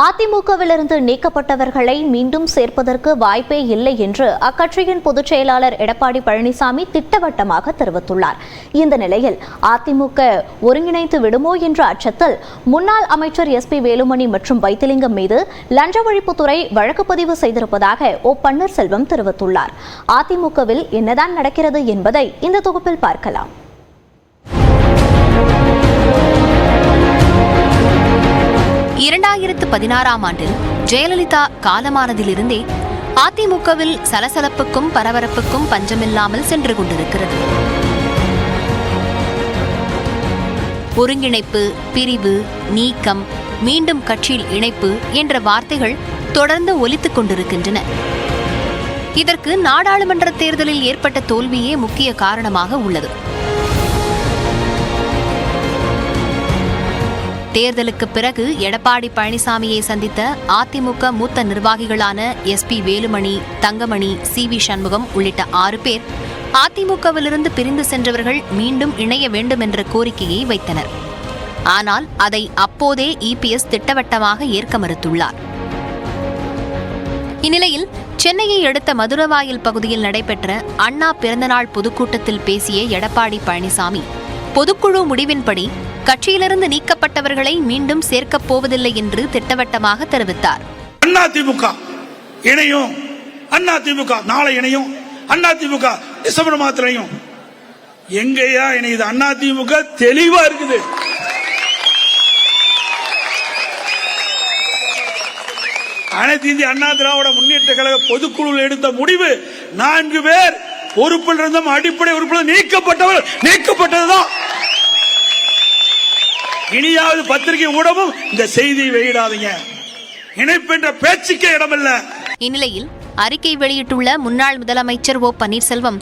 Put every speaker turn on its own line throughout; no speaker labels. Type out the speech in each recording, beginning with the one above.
அதிமுகவிலிருந்து நீக்கப்பட்டவர்களை மீண்டும் சேர்ப்பதற்கு வாய்ப்பே இல்லை என்று அக்கட்சியின் பொதுச் செயலாளர் எடப்பாடி பழனிசாமி திட்டவட்டமாக தெரிவித்துள்ளார். இந்த நிலையில் அதிமுக ஒருங்கிணைத்து விடுமோ என்ற அச்சத்தில் முன்னாள் அமைச்சர் SP வேலுமணி மற்றும் வைத்திலிங்கம் மீது லஞ்ச ஒழிப்புத்துறை வழக்கு பதிவு செய்திருப்பதாக ஓ பன்னீர்செல்வம் தெரிவித்துள்ளார். அதிமுகவில் என்னதான் நடக்கிறது என்பதை இந்த தொகுப்பில் பார்க்கலாம்.
2016ஆம் ஆண்டில் ஜெயலலிதா காலமானதிலிருந்தே அதிமுகவில் சலசலப்புக்கும் பரபரப்புக்கும் பஞ்சமில்லாமல் சென்று கொண்டிருக்கிறது. ஒருங்கிணைப்பு, பிரிவு, நீக்கம், மீண்டும் கட்சியில் இணைப்பு என்ற வார்த்தைகள் தொடர்ந்து ஒலித்துக் கொண்டிருக்கின்றன. இதற்கு நாடாளுமன்ற தேர்தலில் ஏற்பட்ட தோல்வியே முக்கிய காரணமாக உள்ளது. தேர்தலுக்கு பிறகு எடப்பாடி பழனிசாமியை சந்தித்த அதிமுக மூத்த நிர்வாகிகளான SP வேலுமணி, தங்கமணி, CV சண்முகம் உள்ளிட்ட 6 பேர் அதிமுகவிலிருந்து பிரிந்து சென்றவர்கள் மீண்டும் இணைய வேண்டும் என்ற கோரிக்கையை வைத்தனர். ஆனால் அதை அப்போதே EPS திட்டவட்டமாக ஏற்க மறுத்துள்ளார். இந்நிலையில் சென்னையை அடுத்த மதுரவாயல் பகுதியில் நடைபெற்ற அண்ணா பிறந்தநாள் பொதுக்கூட்டத்தில் பேசிய எடப்பாடி பழனிசாமி பொதுக்குழு முடிவின்படி கட்சியிலிருந்து நீக்கப்பட்டவர்களை மீண்டும் சேர்க்கப் போவதில்லை என்று திட்டவட்டமாக தெரிவித்தார்.
அதிமுக இணையும், அதிமுக நாளை இணையும், அதிமுக டிசம்பர் மாதத்திலையும் எங்கேயா இணையுது? அதிமுக தெளிவா இருக்குது. அனைத்து இந்திய அண்ணா திராவிட முன்னேற்ற கழக பொதுக்குழு எடுத்த முடிவு 4 பேர் பொறுப்பில் இருந்தும் அடிப்படை உறுப்பினர் நீக்கப்பட்டதுதான். இனியாவது பத்திரிகை ஊடகம் இந்த செய்தியை வெளியிடாதீங்க. இணைப்பு என்ற பேச்சுக்கே இடமில்ல.
இந்நிலையில் அறிக்கை வெளியிட்டுள்ள முன்னாள் முதலமைச்சர் ஓ பன்னீர்செல்வம்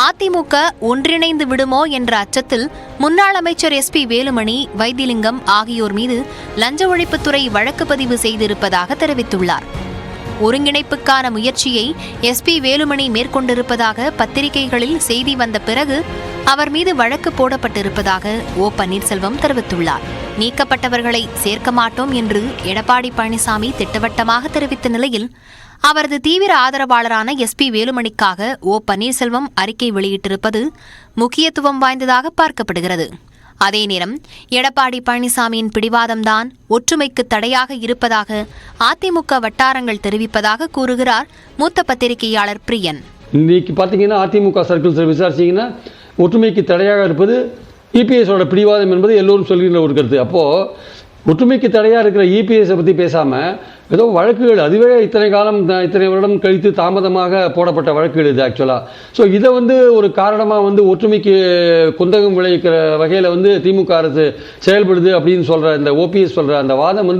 அதிமுக ஒன்றிணைந்து விடுமோ என்ற அச்சத்தில் முன்னாள் அமைச்சர் SP வேலுமணி, வைத்திலிங்கம் ஆகியோர் மீது லஞ்ச ஒழிப்புத்துறை வழக்கு பதிவு செய்திருப்பதாக தெரிவித்துள்ளார். ஒருங்கிணைப்புக்கான முயற்சியை SP வேலுமணி மேற்கொண்டிருப்பதாக பத்திரிகைகளில் செய்தி வந்த பிறகு அவர் மீது வழக்கு போடப்பட்டிருப்பதாக ஓ பன்னீர்செல்வம் தெரிவித்துள்ளார். நீக்கப்பட்டவர்களை சேர்க்க மாட்டோம் என்று எடப்பாடி பழனிசாமி திட்டவட்டமாக தெரிவித்த நிலையில் அவரது தீவிர ஆதரவாளரான SP வேலுமணிக்காக ஓ பன்னீர்செல்வம் அறிக்கை வெளியிட்டிருப்பது முக்கியத்துவம் வாய்ந்ததாக பார்க்கப்படுகிறது. அதே நேரம் எடப்பாடி பழனிசாமியின் பிடிவாதம்தான் ஒற்றுமைக்கு தடையாக இருப்பதாக அதிமுக வட்டாரங்கள் தெரிவிப்பதாக கூறுகிறார் மூத்த பத்திரிகையாளர் பிரியன்.
இன்னைக்கு பார்த்தீங்கன்னா அதிமுக சர்க்கிள்ஸில் விசாரிச்சிங்கன்னா ஒற்றுமைக்கு தடையாக இருப்பது EPSோட பிடிவாதம் என்பது எல்லோரும் சொல்கிற ஒரு கருத்து. அப்போது ஒற்றுமைக்கு தடையாக இருக்கிற EPSை பற்றி பேசாமல் ஏதோ வழக்குகள், அதுவே இத்தனை வருடம் கழித்து தாமதமாக போடப்பட்ட வழக்குகள் இது ஆக்சுவலாக. ஸோ இதை ஒரு காரணமாக ஒற்றுமைக்கு குந்தகம் விளைவிக்கிற வகையில் திமுக அரசு செயல்படுது அப்படின்னு சொல்கிற இந்த OPS சொல்கிற அந்த வாதம்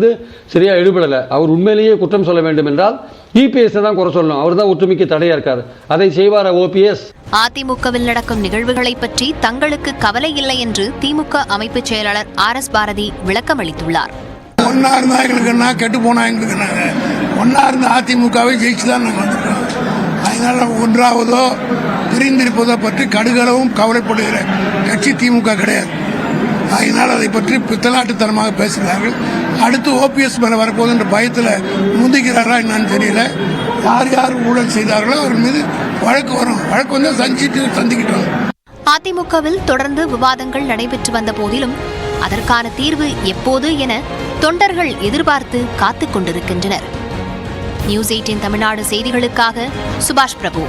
சரியாக எடுபடலை. அவர் உண்மையிலேயே குற்றம் சொல்ல வேண்டும் என்றால் EPSை தான் குறை சொல்லணும். அவர் தான் ஒற்றுமைக்கு தடையாக இருக்கார். அதை செய்வார OPS?
அதிமுகவில் நடக்கும் நிகழ்வுகளை பற்றி தங்களுக்கு கவலை இல்லை என்று திமுக அமைப்பு செயலாளர் RS பாரதி விளக்கம் அளித்துள்ளார்.
ஒன்னா இருந்தா எங்களுக்கு என்ன, கெட்டு போனா எங்களுக்கு என்ன, ஒன்னா இருந்த அதிமுகவை ஜெயிச்சு தான் நாங்கள் வந்திருக்கோம். அதனால ஒன்றாவதோ பிரிந்திருப்பதோ பற்றி கடுகளவும் கவலைப்படுகிற கட்சி திமுக கிடையாது. அதனால் அதை பற்றி பித்தலாட்டுத்தனமாக பேசுகிறார்கள். அடுத்து OPS மேலே வரப்போது என்ற பயத்தில் முந்திக்கிறாரா என்னன்னு தெரியல. யார் யார் ஊழல் செய்தார்களோ அவர் மீது வழக்கு வரும். வழக்கு வந்து சந்திக்கிட்டோம்.
அதிமுகவில் தொடர்ந்து விவாதங்கள் நடைபெற்று வந்த போதிலும் அதற்கான தீர்வு எப்போது என தொண்டர்கள் எதிர்பார்த்து காத்துக் கொண்டிருக்கின்றனர். நியூஸ் 18 தமிழ்நாடு செய்திகளுக்காக சுபாஷ் பிரபு.